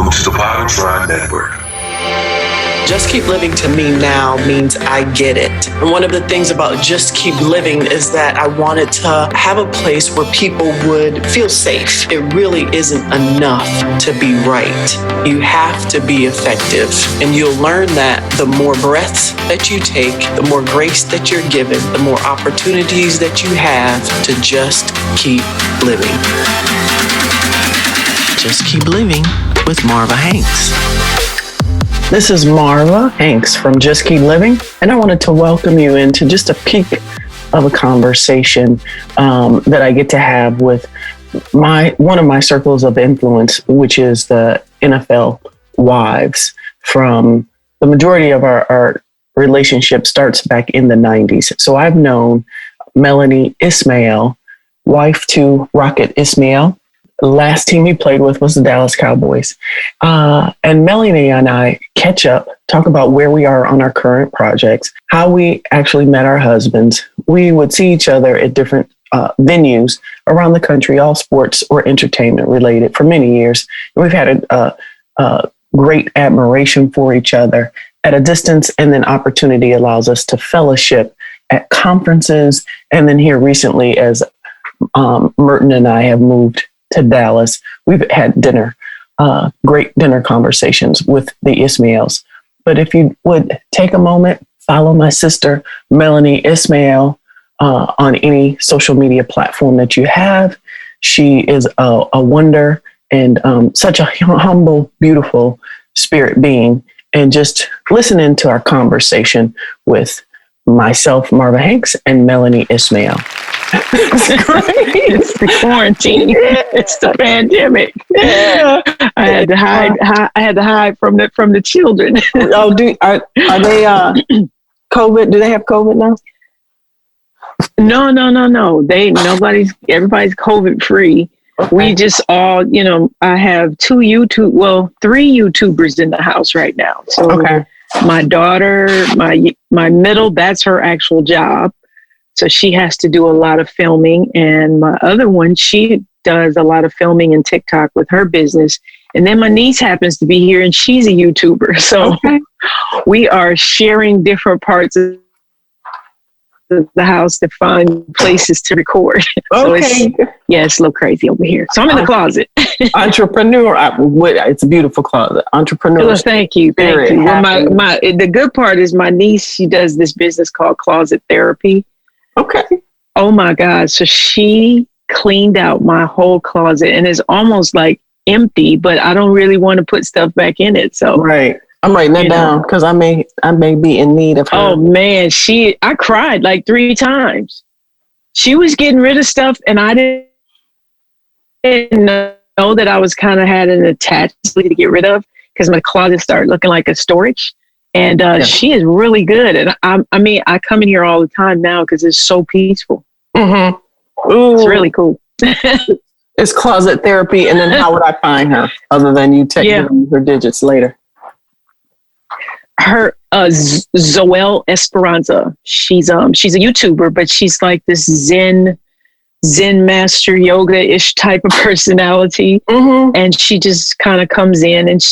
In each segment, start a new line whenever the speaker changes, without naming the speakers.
Welcome to the Power Network.
Just Keep Living to me now means I get it. And one of the things about Just Keep Living is that I wanted to have a place where people would feel safe. It really isn't enough to be right. You have to be effective. And you'll learn that the more breaths that you take, the more grace that you're given, the more opportunities that you have to just keep living. Just Keep Living with Marva Hanks. This is Marva Hanks from Just Keep Living, and I wanted to welcome you into just a peek of a conversation that I get to have with one of my circles of influence, which is the NFL wives. From the majority of our relationship starts back in the 90s. So I've known Melani Ishmael, wife to Rocket Ismail. The last team he played with was the Dallas Cowboys. And Melani and I catch up, talk about where we are on our current projects, how we actually met our husbands. We would see each other at different venues around the country, all sports or entertainment related, for many years. And we've had a great admiration for each other at a distance, and then opportunity allows us to fellowship at conferences. And then here recently, as Merton and I have moved to Dallas, we've had dinner, great dinner conversations with the Ismaels. But if you would take a moment, follow my sister, Melani Ishmael, on any social media platform that you have. She is a wonder and such a humble, beautiful spirit being. And just listening to our conversation with myself, Marva Hanks, and Melani Ishmael.
It's great. It's the quarantine. Yeah. It's the pandemic.
Yeah.
I had to hide. I had to hide from the children.
Oh, are they COVID? Do they have COVID now?
No. Everybody's COVID free. Okay. We just all, I have three YouTubers in the house right now. So okay. My daughter, my middle, that's her actual job. So she has to do a lot of filming. And my other one, she does a lot of filming and TikTok with her business. And then my niece happens to be here and she's a YouTuber. So we are sharing different parts of the house to find places to record. Okay. So it's a little crazy over here. So I'm in the closet.
Entrepreneur. It's a beautiful closet. Entrepreneur.
Well, thank you. Well, the good part is my niece, she does this business called Closet Therapy.
Okay.
Oh my God. So she cleaned out my whole closet and it's almost like empty, but I don't really want to put stuff back in it. So
right. I'm writing that down because I may be in need of her.
Oh man, I cried like 3 times. She was getting rid of stuff and I didn't know that I was kind of had an attachment to get rid of because my closet started looking like a storage. And she is really good. And I come in here all the time now because it's so peaceful.
Mm-hmm. Ooh.
It's really cool.
It's Closet Therapy. And then how would I find her other than you texting her digits later?
Her Zoelle Esperanza. She's a YouTuber, but she's like this Zen master yoga-ish type of personality. Mm-hmm. And she just kind of comes in and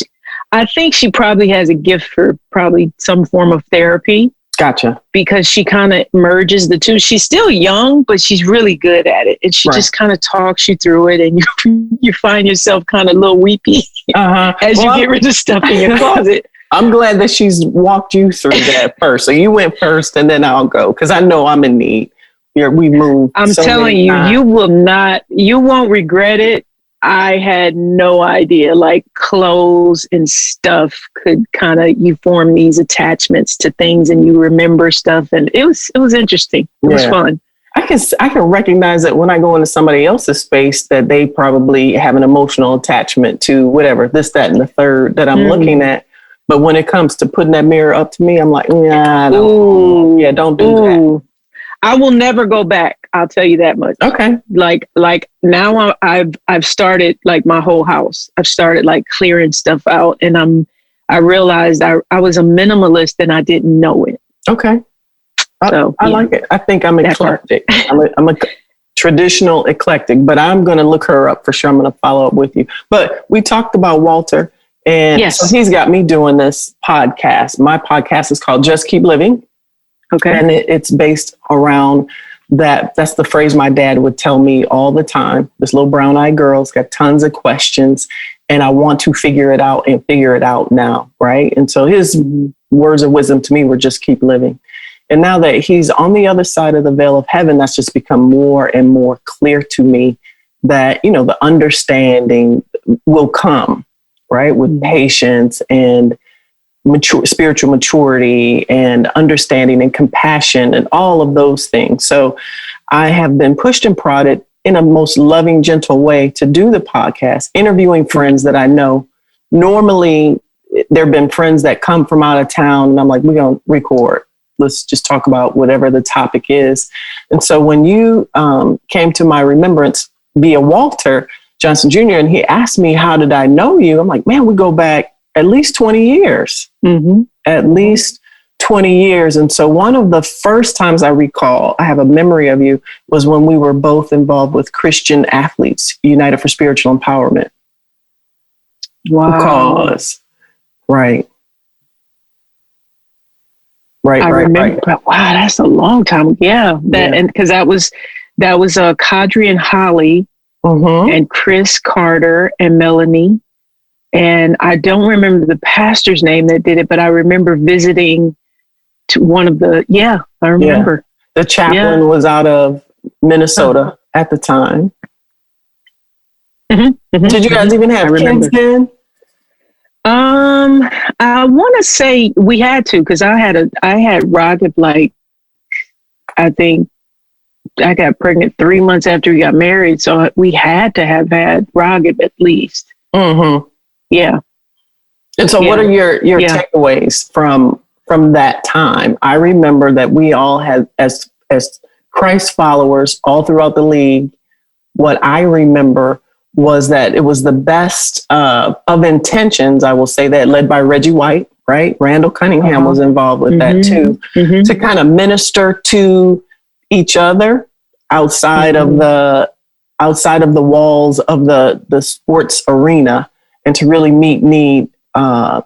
I think she probably has a gift for probably some form of therapy.
Gotcha.
Because she kind of merges the two. She's still young, but she's really good at it. And she just kind of talks you through it. And you find yourself kind of a little weepy as you get rid of stuff in your closet.
I'm glad that she's walked you through that first. So you went first and then I'll go because I know I'm in need. We moved.
I'm telling you, you won't regret it. I had no idea, like clothes and stuff could you form these attachments to things and you remember stuff. And it was interesting. It was fun.
I can recognize it when I go into somebody else's space that they probably have an emotional attachment to whatever, this, that, and the third that I'm looking at. But when it comes to putting that mirror up to me, I'm like, nah, don't do that.
I will never go back. I'll tell you that much.
Okay.
Like now I've started like my whole house. I've started like clearing stuff out and I realized I was a minimalist and I didn't know it.
Okay. I like it. I think I'm eclectic. I'm a traditional eclectic, but I'm going to look her up for sure. I'm going to follow up with you. But we talked about Walter And so he's got me doing this podcast. My podcast is called Just Keep Living.
Okay.
And it's based around that. That's the phrase my dad would tell me all the time. This little brown-eyed girl's got tons of questions, and I want to figure it out and figure it out now, right? And so his words of wisdom to me were just keep living. And now that he's on the other side of the veil of heaven, that's just become more and more clear to me that, you know, the understanding will come, right? With patience and spiritual maturity and understanding and compassion and all of those things. So I have been pushed and prodded in a most loving, gentle way to do the podcast, interviewing friends that I know. Normally, there have been friends that come from out of town, and I'm like, we're going to record. Let's just talk about whatever the topic is. And so when you came to my remembrance via Walter Johnson Jr., and he asked me, how did I know you? I'm like, man, we go back at least 20 years, at least 20 years. And so one of the first times I recall, I have a memory of you, was when we were both involved with Christian Athletes United for Spiritual Empowerment.
Wow.
Because, right.
I remember.
Right.
Wow, that's a long time. Yeah, and because that was Kadri and Holly, and Chris Carter and Melani, and I don't remember the pastor's name that did it, but I remember visiting to one of the. Yeah, I remember.
The chaplain was out of Minnesota at the time. Did you guys even have kids then?
I want to say we had to, because I had Ragib, like, I think I got pregnant 3 months after we got married. So we had to have had Ragib at least. Yeah.
And so what are your takeaways from that time? I remember that we all had, as Christ followers all throughout the league, what I remember was that it was the best of intentions, I will say that, led by Reggie White, right? Randall Cunningham was involved with that too, to kind of minister to each other outside of the walls of the sports arena, and to really meet need and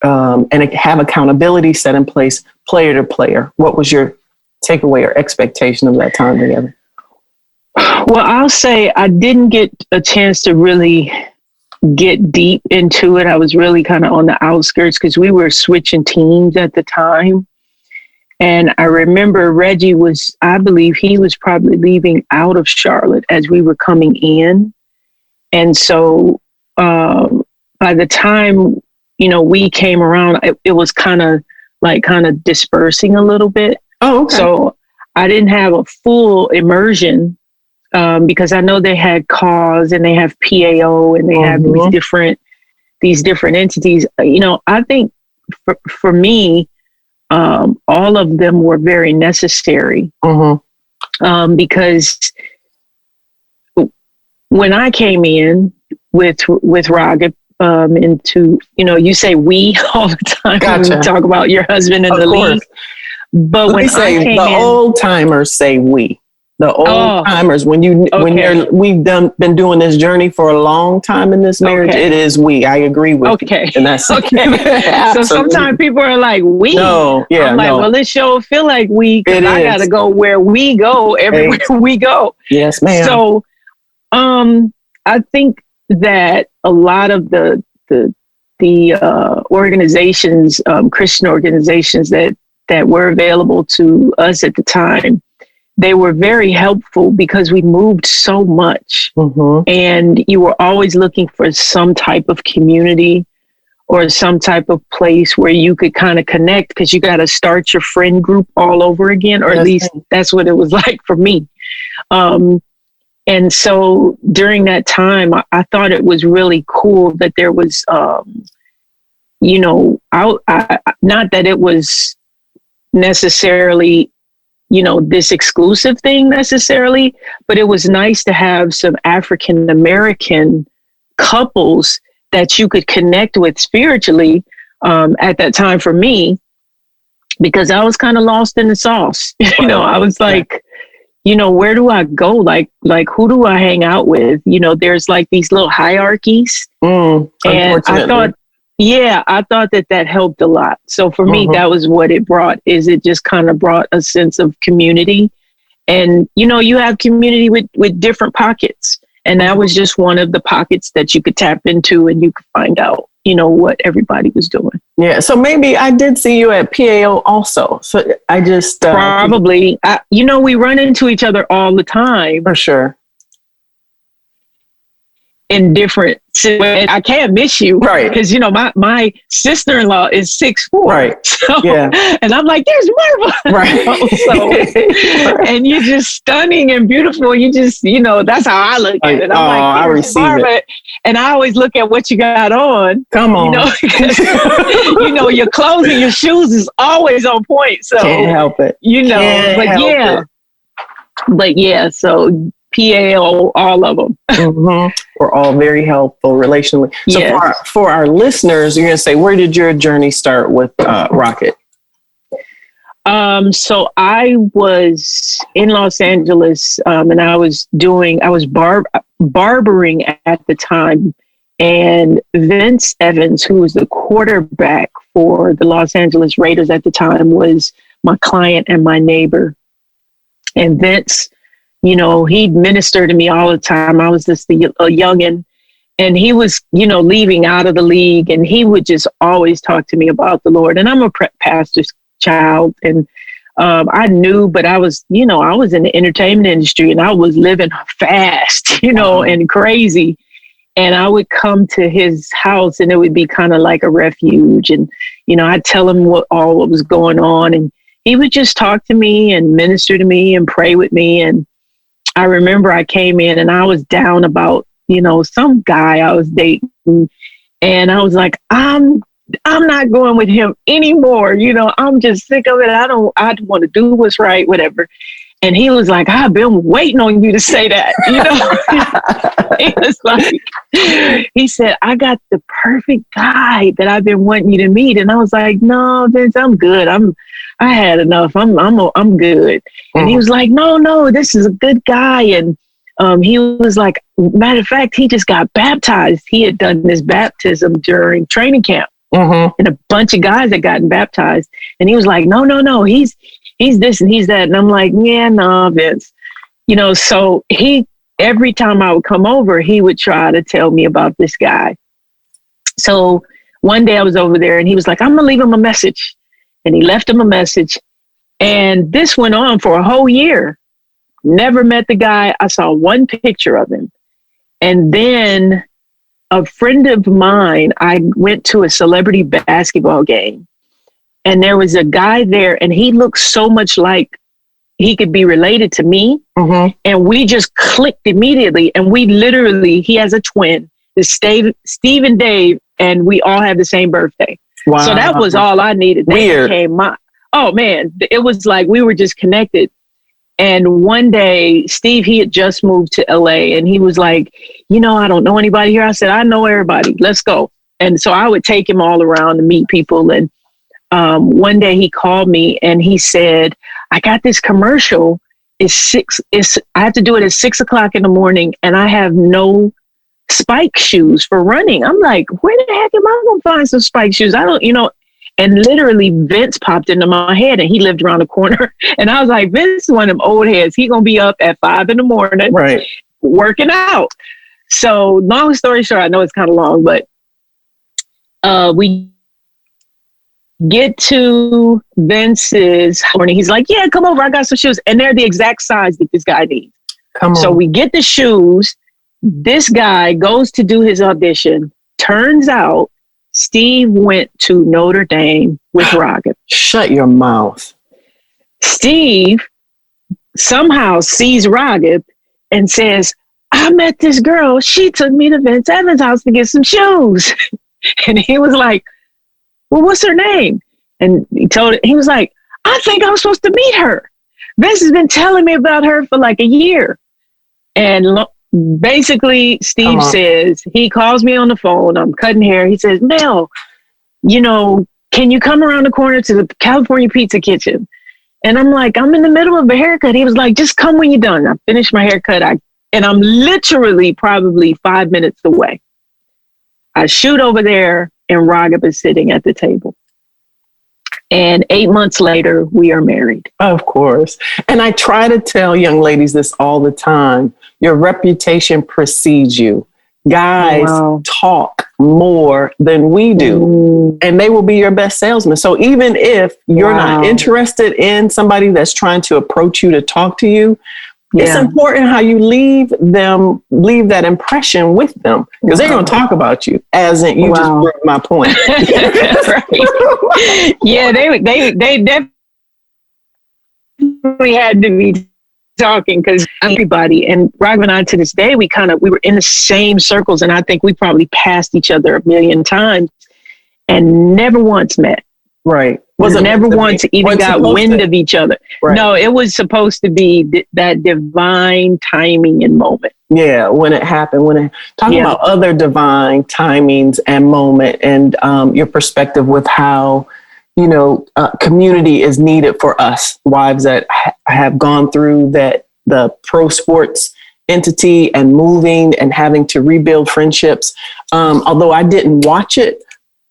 have accountability set in place, player to player. What was your takeaway or expectation of that time together?
Well, I'll say I didn't get a chance to really get deep into it. I was really kind of on the outskirts because we were switching teams at the time. And I remember Reggie I believe he was probably leaving out of Charlotte as we were coming in. And so by the time, you know, we came around, it was kind of dispersing a little bit.
Oh, okay. So
I didn't have a full immersion. Because I know they had CAUSE and they have PAO and they have these different entities. You know, I think for me, all of them were very necessary. Because when I came in with Ragib into, you know, you say we all the time when we talk about your husband in the league. But when I came
the old timers say we. The old timers, we've been doing this journey for a long time in this marriage. It is we. I agree with you. And that's
So sometimes people are like, we. I'm like, well, this show feel like we, because I gotta go where we go everywhere we go.
Yes, ma'am.
So I think that a lot of the organizations, Christian organizations that were available to us at the time, they were very helpful because we moved so much, and you were always looking for some type of community or some type of place where you could kind of connect, because you got to start your friend group all over again, or at least that's what it was like for me. And so during that time, I thought it was really cool that there was, you know, not that it was necessarily, you know, this exclusive thing necessarily, but it was nice to have some African American couples that you could connect with spiritually at that time for me, because I was kind of lost in the sauce. You know, I was like, where do I go? Like who do I hang out with? There's like these little hierarchies. And I thought that helped a lot. So for me, that was what it brought, is it just kind of brought a sense of community. And, you have community with different pockets. And that was just one of the pockets that you could tap into, and you could find out, what everybody was doing.
Yeah. So maybe I did see you at PAO also. So I just
probably, we run into each other all the time.
For sure.
In different situations. I can't miss you.
Right.
Because, my sister-in-law is 6'4".
Right.
So,
yeah.
And I'm like, there's Marva.
Right.
Right. And you're just stunning and beautiful. You just, that's how I look at it. I'm like,
I receive Marva.
It. And I always look at what you got on.
Come on.
Because, your clothes and your shoes is always on point. So
can't help it.
But yeah, so PAO, all of them.
We're all very helpful relationally. So yes. for our listeners, you're going to say, where did your journey start with Rocket?
So I was in Los Angeles, and I was barbering at the time. And Vince Evans, who was the quarterback for the Los Angeles Raiders at the time, was my client and my neighbor. And Vince, he'd minister to me all the time. I was just a youngin', and he was, leaving out of the league, and he would just always talk to me about the Lord. And I'm a pastor's child, and I knew, but I was in the entertainment industry, and I was living fast, and crazy. And I would come to his house, and it would be kind of like a refuge. And, I'd tell him what was going on, and he would just talk to me and minister to me and pray with me. And I remember I came in, and I was down about, some guy I was dating, and I was like, I'm not going with him anymore. I'm just sick of it. I want to do what's right, whatever. And he was like, I've been waiting on you to say that. He was like, he said, I got the perfect guy that I've been wanting you to meet. And I was like, no, Vince, I'm good. I had enough. I'm good. And he was like, no, this is a good guy. And he was like, matter of fact, he just got baptized. He had done this baptism during training camp, and a bunch of guys had gotten baptized. And he was like, no, he's this and he's that. And I'm like, yeah, no, Vince. So every time I would come over, he would try to tell me about this guy. So one day I was over there, and he was like, I'm going to leave him a message. And he left him a message. And this went on for a whole year. Never met the guy. I saw one picture of him. And then a friend of mine, I went to a celebrity basketball game, and there was a guy there, and he looked so much like he could be related to me. And we just clicked immediately. And he has a twin, it's Steve and Dave, and we all have the same birthday. Wow. So that was all I needed.
Weird.
Oh man, it was like we were just connected. And one day, Steve, he had just moved to LA, and he was like, I don't know anybody here. I said, I know everybody. Let's go. And so I would take him all around to meet people. And one day he called me, and he said, I got this commercial. I have to do it at 6:00 in the morning, and I have no spike shoes for running. I'm like, where the heck am I going to find some spike shoes? I don't, and literally Vince popped into my head, and he lived around the corner. And I was like, Vince is one of them old heads. He going to be up at 5 a.m,
right,
working out. So long story short, I know it's kind of long, but we get to Vince's morning. He's like, yeah, come over. I got some shoes. And they're the exact size that this guy needs. So we get the shoes. This guy goes to do his audition. Turns out Steve went to Notre Dame with Rocket.
Shut your mouth.
Steve somehow sees Rocket and says, I met this girl. She took me to Vince Evans' house to get some shoes. And he was like, well, what's her name? And he was like, I think I'm supposed to meet her. Vince has been telling me about her for like a year. And basically, Steve says, he calls me on the phone. I'm cutting hair. He says, Mel, can you come around the corner to the California Pizza Kitchen? And I'm like, I'm in the middle of a haircut. He was like, just come when you're done. I finished my haircut. And I'm literally probably 5 minutes away. I shoot over there and Raghav is sitting at the table. And 8 months later, we are married.
Of course. And I try to tell young ladies this all the time. Your reputation precedes you. Guys talk more than we do, and they will be your best salesman. So even if you're not interested in somebody that's trying to approach you to talk to you, it's important how you leave that impression with them, because they're going to talk about you. As in, you just proved my point.
Yeah, they definitely had to be talking, because everybody, and Raghav and I to this day, we were in the same circles, and I think we probably passed each other a million times and never once met.
Right.
Never once even got wind of each other. Right. No, it was supposed to be that divine timing and moment.
Yeah, when it happened, talking about other divine timings and moment, and your perspective with how, community is needed for us wives that have gone through the pro sports entity and moving and having to rebuild friendships. Although I didn't watch it,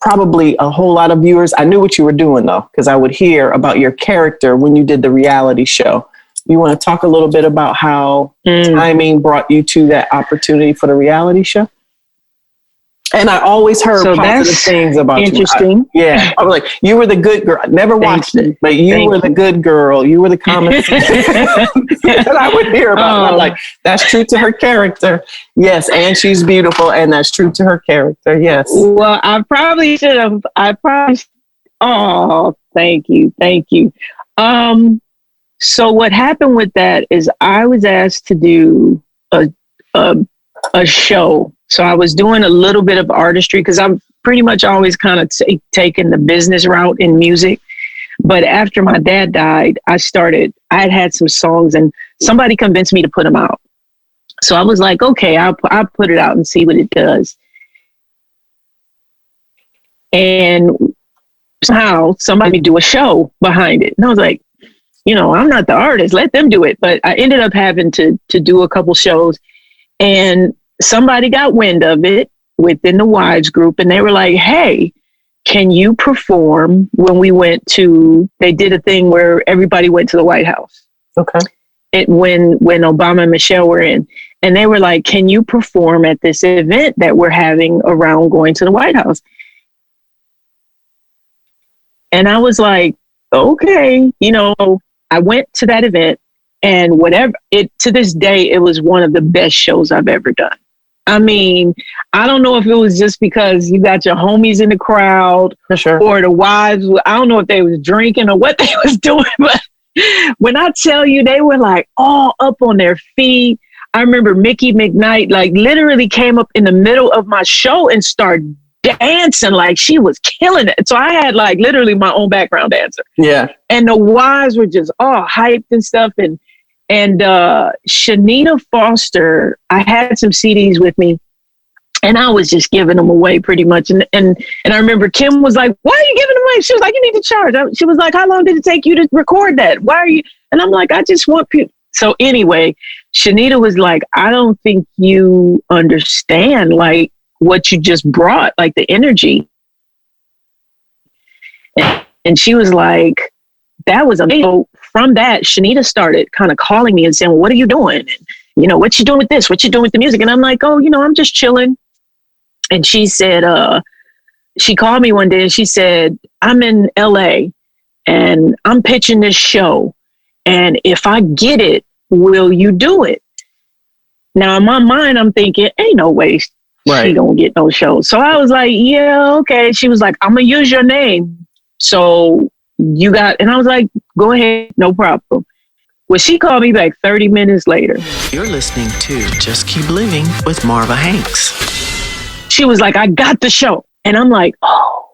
probably a whole lot of viewers, I knew what you were doing though, because I would hear about your character when you did the reality show. You want to talk a little bit about how timing brought you to that opportunity for the reality show? And I always heard positive things about you.
Interesting.
I was like, you were the good girl. I never watched it, but you were the good girl. You were the comment that I would hear about. And I'm like, that's true to her character. Yes, and she's beautiful, and that's true to her character. Yes.
Well, I probably should have. Oh, thank you. So what happened with that is I was asked to do a show. So I was doing a little bit of artistry, because I'm pretty much always kind of taken the business route in music. But after my dad died, I had some songs, and somebody convinced me to put them out. So I was like, okay, I'll put it out and see what it does. And somehow somebody do a show behind it. And I was like, I'm not the artist, let them do it. But I ended up having to do a couple shows, and somebody got wind of it within the wives group, and they were like, hey, can you perform when they did a thing where everybody went to the White House.
Okay.
When Obama and Michelle were in, and they were like, can you perform at this event that we're having around going to the White House? And I was like, okay, I went to that event, and to this day, it was one of the best shows I've ever done. I mean, I don't know if it was just because you got your homies in the crowd,
for sure,
or the wives. I don't know if they was drinking or what they was doing, but when I tell you, they were like all up on their feet. I remember Mickey McKnight literally came up in the middle of my show and started dancing like she was killing it. So I had literally my own background dancer.
Yeah.
And the wives were just all hyped and stuff. And Shanita Foster, I had some CDs with me, and I was just giving them away pretty much. And I remember Kim was like, why are you giving them away? She was like, you need to charge. She was like, how long did it take you to record that? Why are you? And I'm like, I just want people. So anyway, Shanita was like, I don't think you understand what you just brought, the energy. And she was like, that was amazing. So from that, Shanita started kind of calling me and saying, well, what are you doing? And, what you doing with this? What you doing with the music? And I'm like, oh, I'm just chilling. And she said, she called me one day and she said, I'm in LA and I'm pitching this show. And if I get it, will you do it? Now in my mind, I'm thinking, ain't no way she don't get no shows. So I was like, yeah, okay. She was like, I'm going to use your name. So and I was like, go ahead, no problem. Well, she called me back 30 minutes later.
You're listening to Just Keep Living with Marva Hanks.
She was like, I got the show. And I'm like, oh,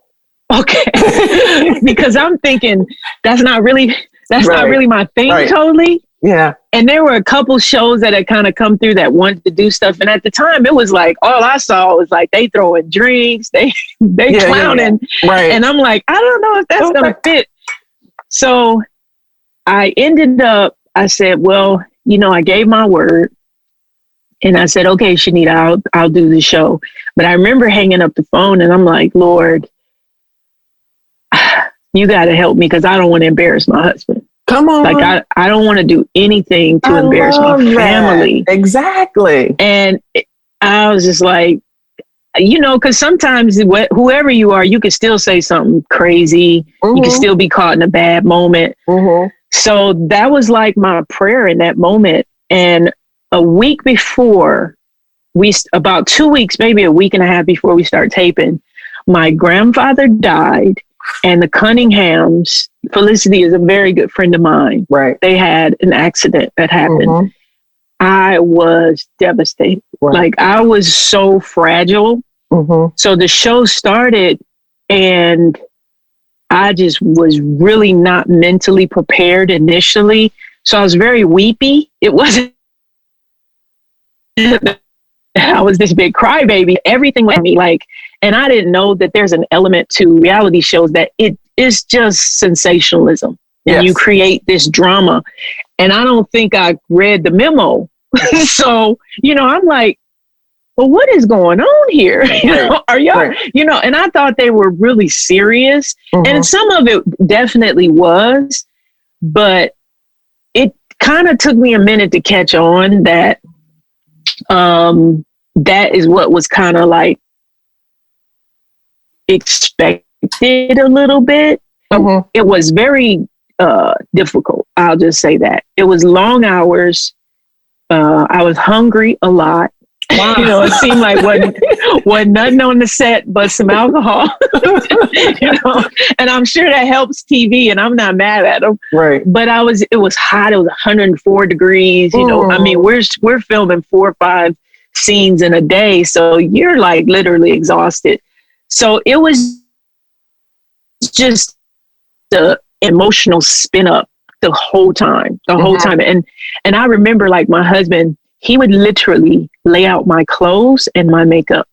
okay. Because I'm thinking that's not really my thing totally.
Yeah.
And there were a couple shows that had kind of come through that wanted to do stuff. And at the time it was like, all I saw was they throwing drinks, they clowning. Yeah. Right. And I'm like, I don't know if that's going to fit. So I ended up, I said, well, you know, I gave my word and I said, okay, Shanita, I'll do the show. But I remember hanging up the phone and I'm like, Lord, you got to help me because I don't want to embarrass my husband.
Come on.
Like, I don't want to do anything to embarrass my family.
That. Exactly.
And I was just like, you know, because sometimes whoever you are, you can still say something crazy. Mm-hmm. You can still be caught in a bad moment. Mm-hmm. So that was like my prayer in that moment. And a week before, about 2 weeks, maybe a week and a half before we start taping, my grandfather died. And the Cunninghams, Felicity is a very good friend of mine. Right. They had an accident that happened. Mm-hmm. I was devastated. Right. Like, I was so fragile. Mm-hmm. So the show started and I just was really not mentally prepared initially. So I was very weepy. It wasn't, I was this big crybaby. Everything went me like, and I didn't know that there's an element to reality shows that it is just sensationalism. And yes. You create this drama. And I don't think I read the memo. So, you know, I'm like, well, what is going on here? You know, are y'all, you know, and I thought they were really serious. Mm-hmm. And some of it definitely was, but it kind of took me a minute to catch on that that is what was kind of like expected a little bit. Mm-hmm. It was very difficult. I'll just say that. It was long hours. I was hungry a lot. Wow. You know, it seemed like wasn't nothing on the set but some alcohol. You know, and I'm sure that helps TV, and I'm not mad at them. Right. But it was hot. It was 104 degrees. You know, I mean, we're filming 4 or 5 scenes in a day, so you're like literally exhausted. So it was just the emotional spin up the whole time, And I remember, like, my husband, he would literally lay out my clothes and my makeup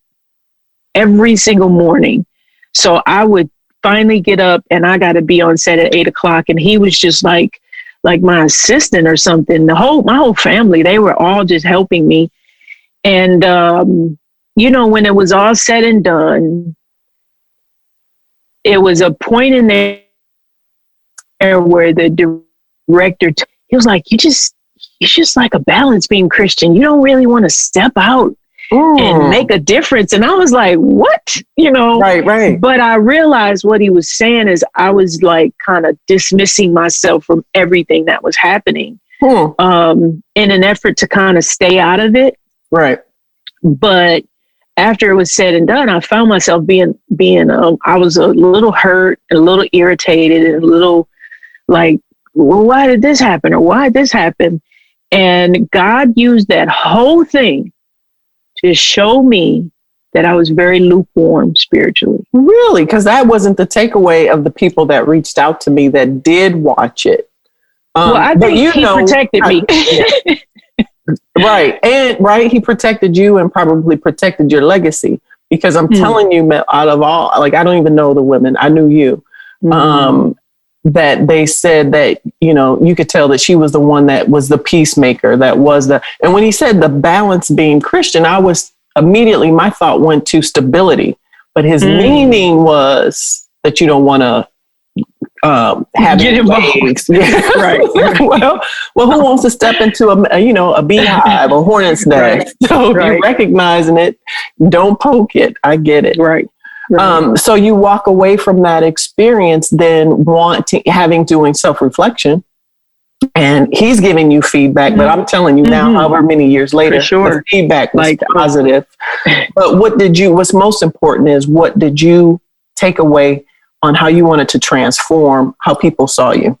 every single morning. So I would finally get up and I got to be on set at 8:00. And he was just like my assistant or something. My whole family, they were all just helping me. And, you know, when it was all said and done, it was a point in there where the director, he was like, it's just like a balance being Christian. You don't really want to step out and make a difference. And I was like, what? You know? Right. But I realized what he was saying is I was like kind of dismissing myself from everything that was happening in an effort to kind of stay out of it. Right. But after it was said and done, I found myself being I was a little hurt, a little irritated, and a little like, well, why did this happen? Or why did this happen? And God used that whole thing to show me that I was very lukewarm spiritually.
Really? Because that wasn't the takeaway of the people that reached out to me that did watch it.
Well, I think he protected me.
Right. And he protected you and probably protected your legacy. Because I'm telling you, out of all, like, I don't even know the women. I knew you. That they said that, you know, you could tell that she was the one that was the peacemaker, and when he said the balance being Christian, my thought went to stability, but his meaning was that you don't want to have
get involved.
Right. well, who wants to step into a beehive or hornet's nest? So if you're recognizing it, don't poke it. I get it. Right. So you walk away from that experience, then doing self-reflection, and he's giving you feedback. But I'm telling you now, however many years later, the feedback was positive. But what's most important is, what did you take away on how you wanted to transform how people saw you?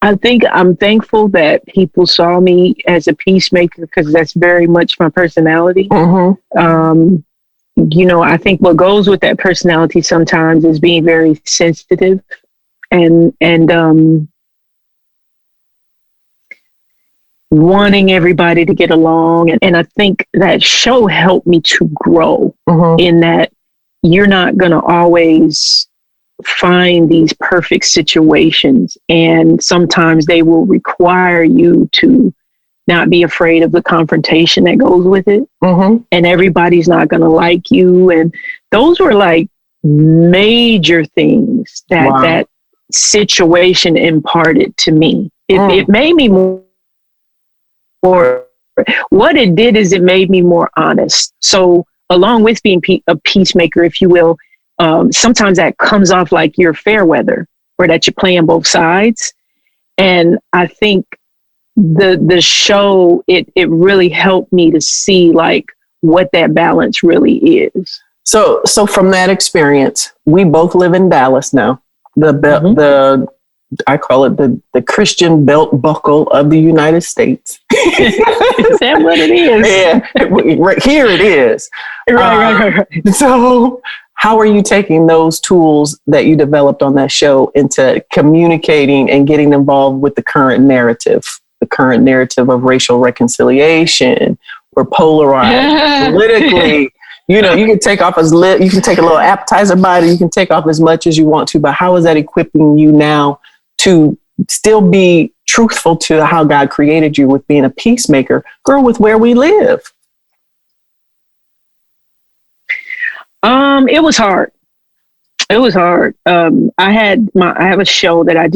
I think I'm thankful that people saw me as a peacemaker, because that's very much my personality. Mm-hmm. You know, I think what goes with that personality sometimes is being very sensitive and wanting everybody to get along. And I think that show helped me to grow in that you're not going to always find these perfect situations, and sometimes they will require you to not be afraid of the confrontation that goes with it.
Mm-hmm.
And everybody's not going to like you. And those were like major things that that situation imparted to me. It made me more, what it did is it made me more honest. So along with being a peacemaker, if you will, sometimes that comes off like you're fair weather or that you're playing both sides. And I think the show, it really helped me to see like what that balance really is.
So from that experience, we both live in Dallas now. The I call it the Christian belt buckle of the United States.
Is that what it is?
Yeah, right here it is.
Right.
So how are you taking those tools that you developed on that show into communicating and getting involved with the current narrative of racial reconciliation? We're polarized politically. You know, you can take off you can take a little appetizer bite, you can take off as much as you want to, but how is that equipping you now to still be truthful to how God created you with being a peacemaker, girl, with where we live?
It was hard. It was hard. I have a show that I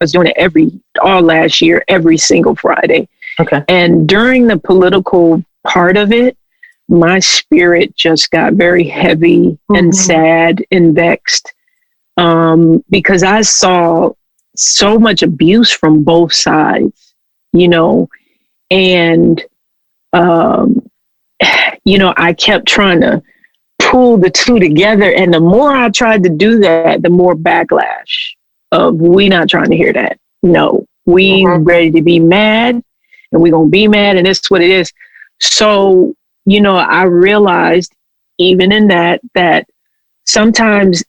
was doing it all last year, every single Friday.
Okay.
And during the political part of it, my spirit just got very heavy and sad and vexed, because I saw so much abuse from both sides, you know, and, you know, I kept trying to pull the two together. And the more I tried to do that, the more backlash of, we not trying to hear that. No, we ready to be mad, and we going to be mad, and it's what it is. So, you know, I realized even in that sometimes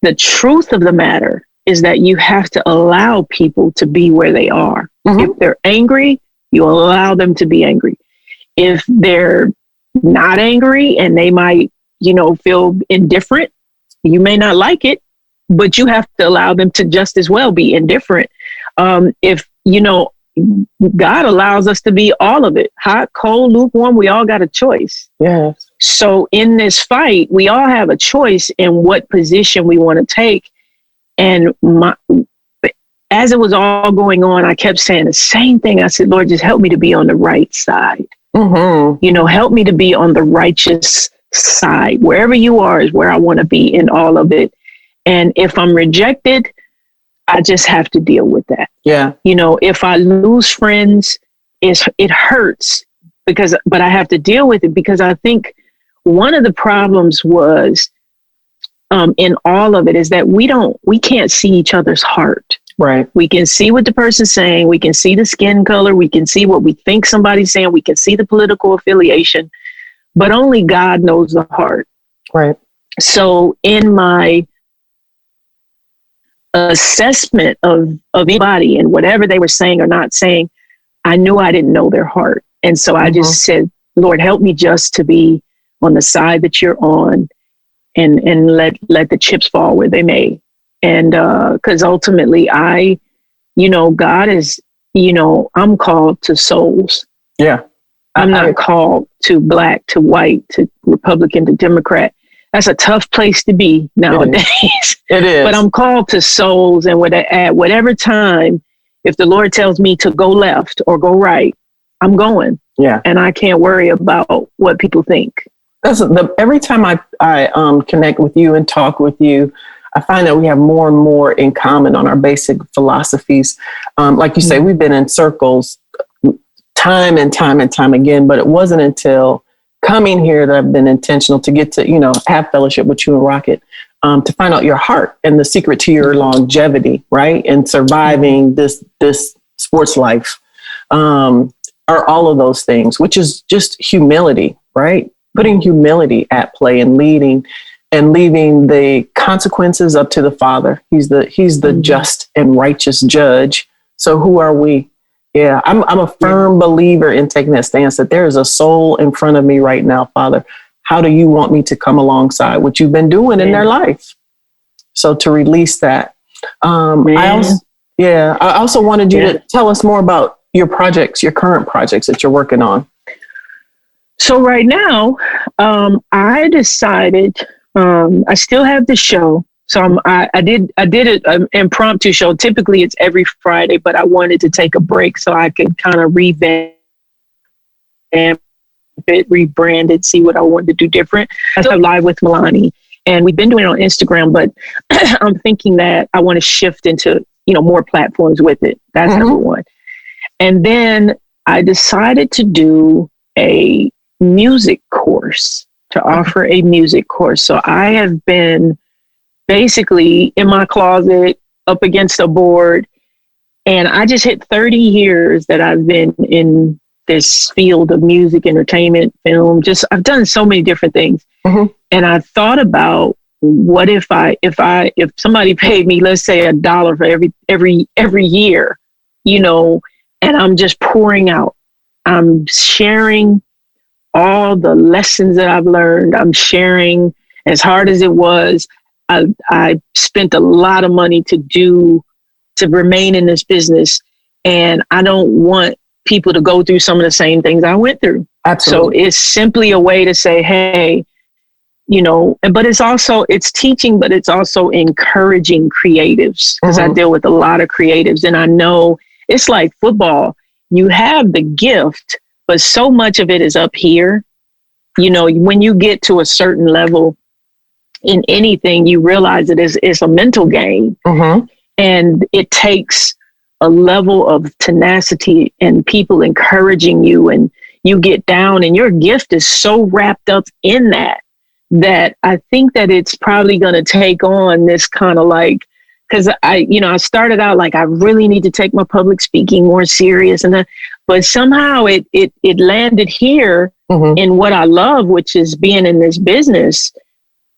the truth of the matter is that you have to allow people to be where they are. If they're angry, you allow them to be angry. If they're not angry and they might, you know, feel indifferent, you may not like it, but you have to allow them to just as well be indifferent. If, you know, God allows us to be all of it, hot, cold, lukewarm. We all got a choice.
Yes.
So in this fight, we all have a choice in what position we want to take. And as it was all going on, I kept saying the same thing. I said, Lord, just help me to be on the right side. You know, help me to be on the righteous side. Wherever you are is where I want to be in all of it. And if I'm rejected, I just have to deal with that.
Yeah.
You know, if I lose friends, it hurts but I have to deal with it, because I think one of the problems was in all of it is that we can't see each other's heart.
Right.
We can see what the person's saying. We can see the skin color. We can see what we think somebody's saying. We can see the political affiliation, but only God knows the heart.
Right.
So in my assessment of anybody and whatever they were saying or not saying, I knew I didn't know their heart. And so I just said, Lord, help me just to be on the side that you're on, and let the chips fall where they may. And because ultimately God is, I'm called to souls.
Yeah.
I'm not called to black, to white, to Republican, to Democrat. That's a tough place to be nowadays.
It is.
But I'm called to souls, and at whatever time, if the Lord tells me to go left or go right, I'm going.
Yeah.
And I can't worry about what people think.
Every time I connect with you and talk with you, I find that we have more and more in common on our basic philosophies. Like you say, we've been in circles time and time and time again, but it wasn't until coming here that I've been intentional to get to, have fellowship with you and Rocket, to find out your heart and the secret to your longevity, right? And surviving this sports life, are all of those things, which is just humility, right? Putting humility at play and leaving the consequences up to the Father. He's the just and righteous judge. So who are we? Yeah, I'm a firm believer in taking that stance that there is a soul in front of me right now, Father. How do you want me to come alongside what you've been doing in their life? So to release that,
Man.
I also wanted you to tell us more about your projects, your current projects that you're working on.
So right now, I decided I still have the show. So I did an impromptu show. Typically it's every Friday, but I wanted to take a break so I could kind of revamp it, rebrand it, see what I wanted to do different. I still have Live with Melani, and we've been doing it on Instagram, but I'm thinking that I want to shift into, more platforms with it. That's number one. And then I decided to do a music course, to offer a music course. So I have been basically in my closet up against a board, and I just hit 30 years that I've been in this field of music, entertainment, film. I've done so many different things. And I thought about, what if somebody paid me, let's say $1 for every year, and I'm just pouring out, I'm sharing all the lessons that I've learned. I'm sharing, as hard as it was, I spent a lot of money to remain in this business. And I don't want people to go through some of the same things I went through.
Absolutely.
So it's simply a way to say, hey, but it's teaching, but it's also encouraging creatives, because I deal with a lot of creatives, and I know it's like football. You have the gift, but so much of it is up here. When you get to a certain level in anything, you realize it's a mental game. And it takes a level of tenacity and people encouraging you, and you get down, and your gift is so wrapped up in that I think that it's probably going to take on this kind of because I started out like, I really need to take my public speaking more serious, but somehow it landed here in what I love, which is being in this business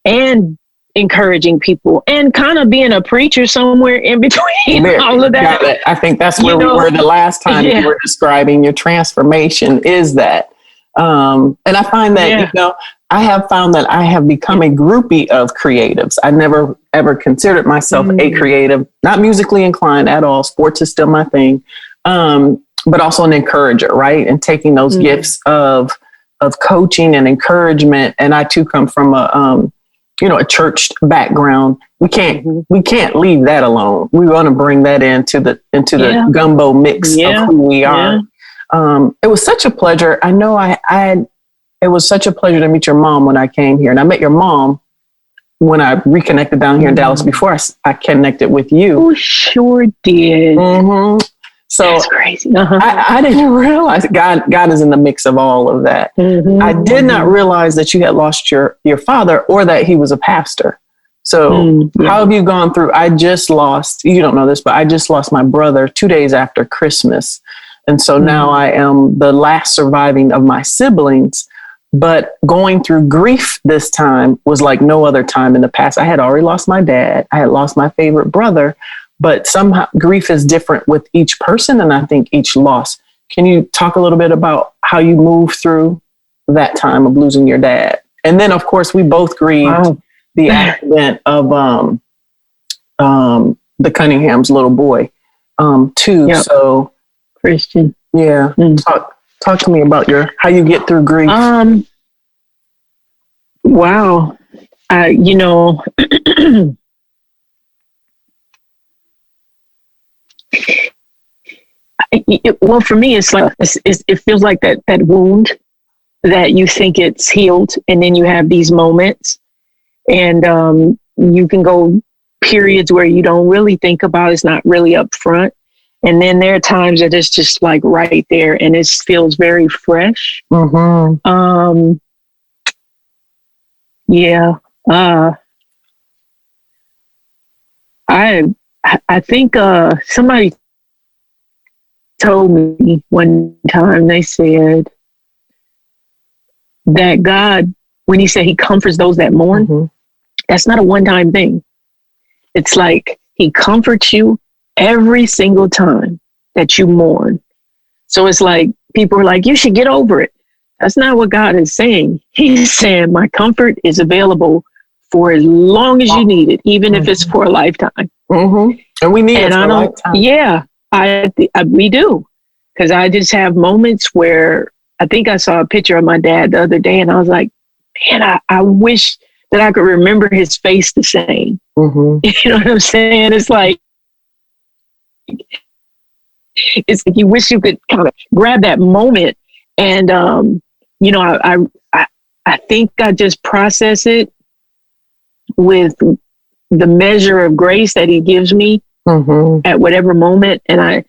and encouraging people, and kind of being a preacher somewhere in between all of that.
Got it. I think that's where we were the last time you were describing your transformation, is that. And I find that, I have found that I have become a groupie of creatives. I never ever considered myself a creative, not musically inclined at all. Sports is still my thing. But also an encourager, right? And taking those gifts of coaching and encouragement. And I too come from a church background. We can't leave that alone. We want to bring that into the gumbo mix of who we are. It was such a pleasure. I know it was such a pleasure to meet your mom when I came here. And I met your mom when I reconnected down here in Dallas before I connected with you.
Oh, sure did.
So
that's crazy.
I didn't realize God is in the mix of all of that. I did not realize that you had lost your father, or that he was a pastor. So how have you gone through? You don't know this, but I just lost my brother 2 days after Christmas. And so now I am the last surviving of my siblings. But going through grief this time was like no other time in the past. I had already lost my dad. I had lost my favorite brother. But somehow grief is different with each person, and I think each loss. Can you talk a little bit about how you moved through that time of losing your dad? And then, of course, we both grieved the accident of the Cunningham's little boy, too. Yep. So,
Christian,
talk to me about how you get through grief.
Wow, well, for me, it's like it feels like that wound that you think it's healed, and then you have these moments, and you can go periods where you don't really think about it's not really up front, and then there are times that it's just like right there, and it feels very fresh. I think somebody told me one time, they said that God, when he said he comforts those that mourn, that's not a one-time thing. It's like he comforts you every single time that you mourn. So it's like people are like, you should get over it. That's not what God is saying. He's saying my comfort is available for as long as you need it, even if it's for a lifetime.
Mm-hmm. And we need it for a lifetime.
Yeah, we do. Because I just have moments where I think I saw a picture of my dad the other day and I was like, man, I wish that I could remember his face the same.
Mm-hmm.
You know what I'm saying? It's like you wish you could kind of grab that moment. And, I think I just process it with the measure of grace that he gives me at whatever moment. And I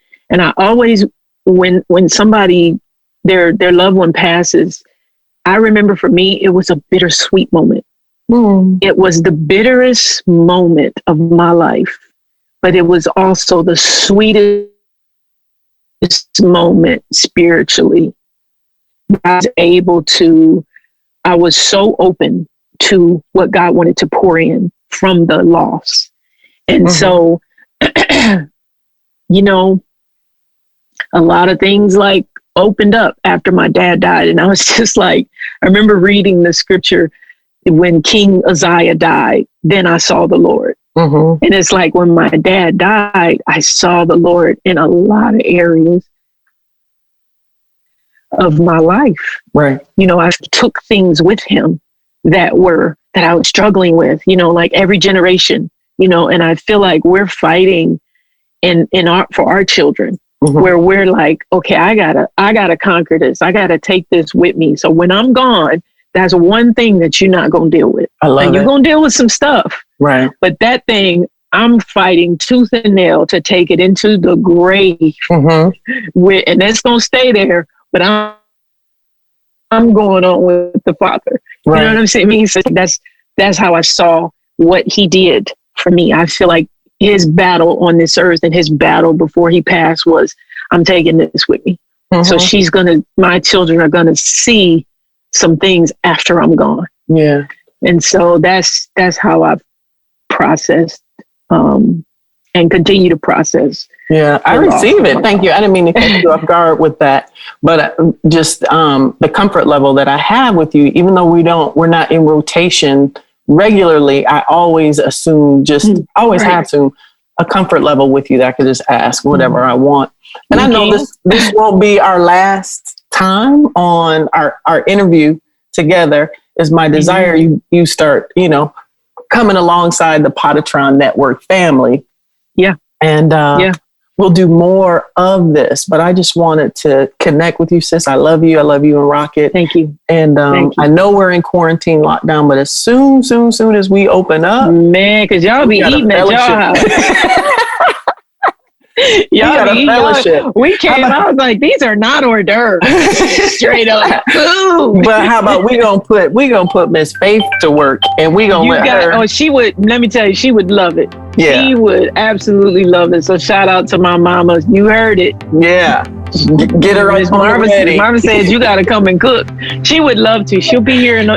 always, when somebody, their loved one passes, I remember for me, it was a bittersweet moment. It was the bitterest moment of my life, but it was also the sweetest moment spiritually. I was so open to what God wanted to pour in from the loss. And so, a lot of things like opened up after my dad died. And I was just like, I remember reading the scripture when King Uzziah died, then I saw the Lord. And it's like when my dad died, I saw the Lord in a lot of areas of my life.
Right.
I took things with him that I was struggling with, like every generation, and I feel like we're fighting for our children. Where we're like, okay, I gotta conquer this. I gotta take this with me. So when I'm gone, that's one thing that you're not gonna deal with.
I love it.
You're gonna deal with some stuff,
right? But
that thing, I'm fighting tooth and nail to take it into the grave, and it's gonna stay there. But I'm going on with the Father. Right. You know what I'm saying? So that's how I saw what He did for me. I feel like His battle on this earth and His battle before He passed was, I'm taking this with me. So my children are gonna see some things after I'm gone.
Yeah.
And so that's how I've processed and continue to process.
Yeah, I receive it. Thank you. I didn't mean to catch you off guard with that, but just the comfort level that I have with you, even though we're not in rotation regularly, I always assume have a comfort level with you that I could just ask whatever I want. And I know this won't be our last time on our interview together. Is my desire you start, coming alongside the Potatron Network family. Yeah. And we'll do more of this, but I just wanted to connect with you, sis. I love you and Rocket.
Thank you.
And I know we're in quarantine lockdown, but as soon as we open up,
man, because y'all be eating at y'all house. We came out, I was like, these are not hors d'oeuvres. Straight up food.
But how about we gonna put Miss Faith to work, and we gonna let her.
Oh, she would. Let me tell you, she would love it. Yeah, she would absolutely love it. So shout out to my mama. You heard it.
Yeah, get her on ready.
Marva says you gotta come and cook. She would love to. She'll be here in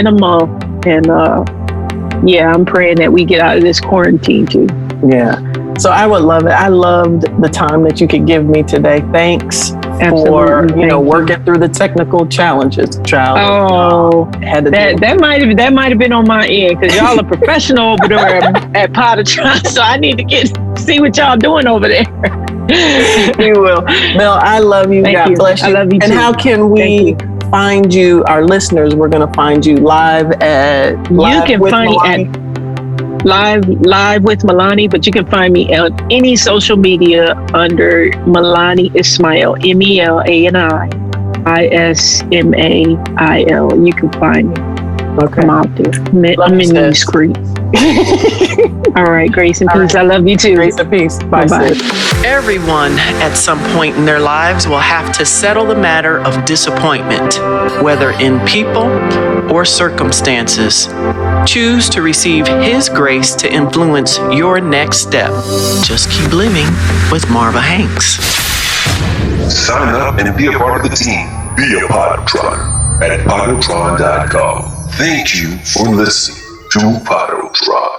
a month, and I'm praying that we get out of this quarantine too.
Yeah. So I would love it. I loved the time that you could give me today. Thanks for working through the technical challenges, child.
Oh, that might have been on my end because y'all are professional over there at Potatron. So I need to see what y'all doing over there.
You will, Mel. I love you. God bless you.
I love you too.
And how can we find you? Our listeners, we're going to find you live Live with Melani, but you can find me on any social media under Melani Ishmael, MELANI ISMAIL. You can find me. Okay. I'm out there. I'm in these streets. All right, grace and peace. I love you too. Grace and peace. Bye.
Everyone at some point in their lives will have to settle the matter of disappointment, whether in people or circumstances. Choose to receive His grace to influence your next step. Just keep living with Marva Hanks.
Sign up and be a part of the team. Be a Potatron at Potatron.com. Thank you for listening to Potatron.